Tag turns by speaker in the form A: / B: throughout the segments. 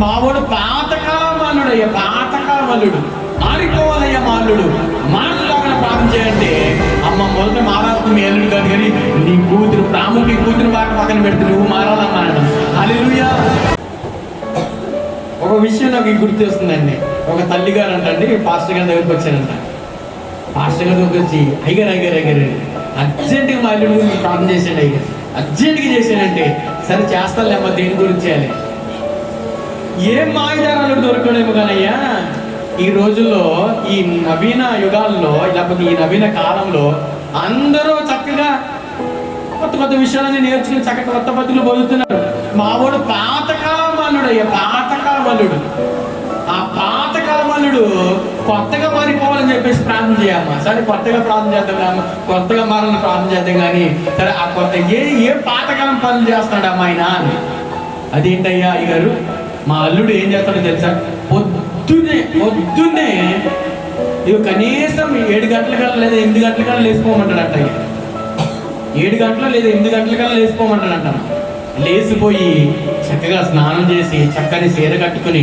A: మావాడు పాతకాలం అల్లుడయ్యా, పాతకాలం అల్లుడు. మారిపోవాలయ్యా మా అల్లుడు, మాట్లాడిన ప్రార్థన చేయండి. అమ్మ మొదట మారాల్సింది మీ అల్లుడు కాదు, కానీ నీ కూతురు ప్రాముఖ్య కూతురు పక్కన పెడితే నువ్వు మారాలమ్మా. హల్లెలూయా. ఒక విషయం నాకు గుర్తు వస్తుందండి. ఒక తల్లి గారు అంటండి పాస్టర్ గారి దగ్గరికి వచ్చారంట. పాస్టర్ గారి దగ్గరికి వచ్చి అయ్యారు అర్జెంటుగా మా అల్లుడు గురించి ప్రార్థన చేశాడు. అయ్యారు అర్జెంటుగా చేశానంటే, సరే చేస్తానులేమ్మా, దేని గురించి చేయాలి. ఏం మాయదారాలు దొరకలేము కానయ్యా, ఈ రోజుల్లో, ఈ నవీన యుగాల్లో, లేకపోతే ఈ నవీన కాలంలో అందరూ చక్కగా కొత్త కొత్త విషయాలని నేర్చుకుని చక్కగా కొత్త పద్ధతులు బతుకుతున్నారు. మావాడు పాతకాలం అల్లుడయ్యా, పాతకాలం అల్లుడు. ఆ పాతకాలం అల్లుడు కొత్తగా మారిపోవాలని చెప్పేసి ప్రార్థన చేయమ్మా. సరే కొత్తగా ప్రార్థన చేద్దాం కామ్మ, కొత్తగా మారాలని ప్రార్థన చేద్దాం కానీ, సరే ఆ కొత్త ఏ పాతకాలం పనులు చేస్తున్నాడు అమ్మా ఆయన అని. అదేంటయ్యా అయ్యగారు, మా అల్లుడు ఏం చేస్తాడో తెలుసా? పొద్దున్నే ఇవి కనీసం 7 గంటలకల్లా లేదా 8 గంటలకల్లా లేచిపోమంటాడంట. 7 గంటలు లేదా 8 గంటలకల్లా లేచిపోమంటాడంట. లేచిపోయి చక్కగా స్నానం చేసి చక్కని చీర కట్టుకుని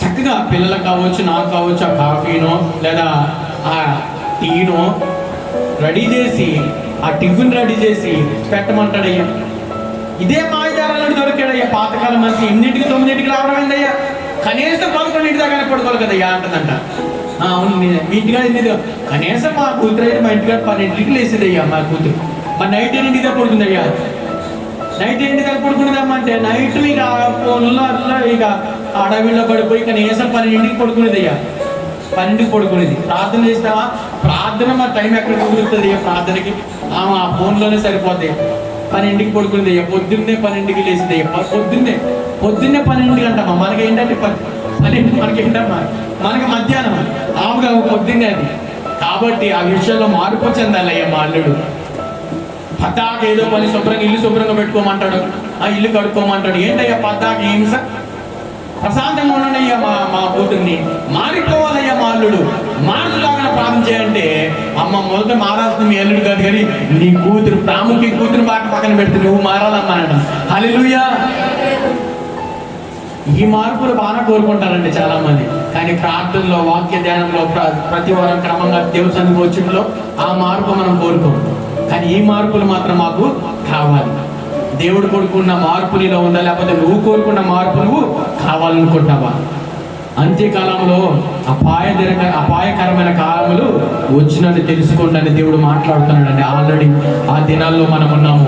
A: చక్కగా పిల్లలకు కావచ్చు, నాకు కావచ్చు, ఆ కాఫీనో లేదా ఆ టీనో రెడీ చేసి, ఆ టిఫిన్ రెడీ చేసి పెట్టమంటాడయ్యా. ఇదే మాయదారాలు దొరికాడయ్యా. పాతకాలం మంచి 8కి 9కి రావడం ఏందయ్యా, కనీసం 11 దాకానే పడుకోవాలి కదయ్యా అంటదంట. అవును, మీ ఇంటికాడ ఎన్ని కనీసం మా కూతురు అయితే మా ఇంటికాడ 12కి లేసేదయ్యా మా కూతురు. మా నైట్ 8 దాకా పడుకుందయ్యా. నైట్ 8 దాకా పడుకునేదమ్మా అంటే నైట్ ఇక ఫోన్లో అట్లా ఇక అడవిలో పడిపోయి కనీసం 12కి పడుకునేదయ్యా. 12కి పడుకునేది. ప్రార్థన చేసినావా? ప్రార్థన మా టైం ఎక్కడ కుదురుతుంది అయ్యా ప్రార్థనకి? ఆ ఫోన్లోనే సరిపోద్ది. 12కి పడుకునేది అయ్యా. పొద్దున్నే 12కి లేచింది అయ్యా. పొద్దున్నే 12కి అంటమ్మా. మనకేంటంటే 12 మనకేంటమ్మా, మనకి మధ్యాహ్నం ఆవుగా పొద్దున్నే అది. కాబట్టి ఆ విషయంలో మార్పు చెందాలయ్యా మా అల్లుడు. పద్దాక ఏదో పని శుభ్రంగా ఇల్లు శుభ్రంగా పెట్టుకోమంటాడు, ఆ ఇల్లు కడుక్కోమంటాడు. ఏంటయ్యా పద్దాక హింస? ప్రశాంతంగా ఉండనయ్యా మా కూతుర్ని. మారిపోవాలయ్యా మా అల్లుడు, మారులాగా ప్రార్థన చేయంటే, అమ్మ మొదట మారాల్సింది మీ అల్లుడు కాదు, కానీ నీ కూతురు ప్రాముఖ్య కూతురు పక్కన పెడితే నువ్వు మారాలమ్మా. హల్లెలూయా. ఈ మార్పులు బాగా కోరుకుంటారండి చాలా మంది, కానీ ప్రార్థనలో, వాక్య ధ్యానంలో, ప్రతి వారం క్రమంగా దేవుని సన్నిధికి వచ్చులో ఆ మార్పు మనం కోరుకోం. కానీ ఈ మార్పులు మాత్రం మాకు కావాలి. దేవుడు కోరుకున్న మార్పు నీలో ఉందా, లేకపోతే నువ్వు కోరుకున్న మార్పు నువ్వు కావాలనుకుంటావా? అంత్యకాలంలో అపాయకరమైన కాలములు వచ్చినట్టు తెలుసుకోండి అని దేవుడు మాట్లాడుతున్నాడండి. ఆల్రెడీ ఆ దినాల్లో మనం ఉన్నాము.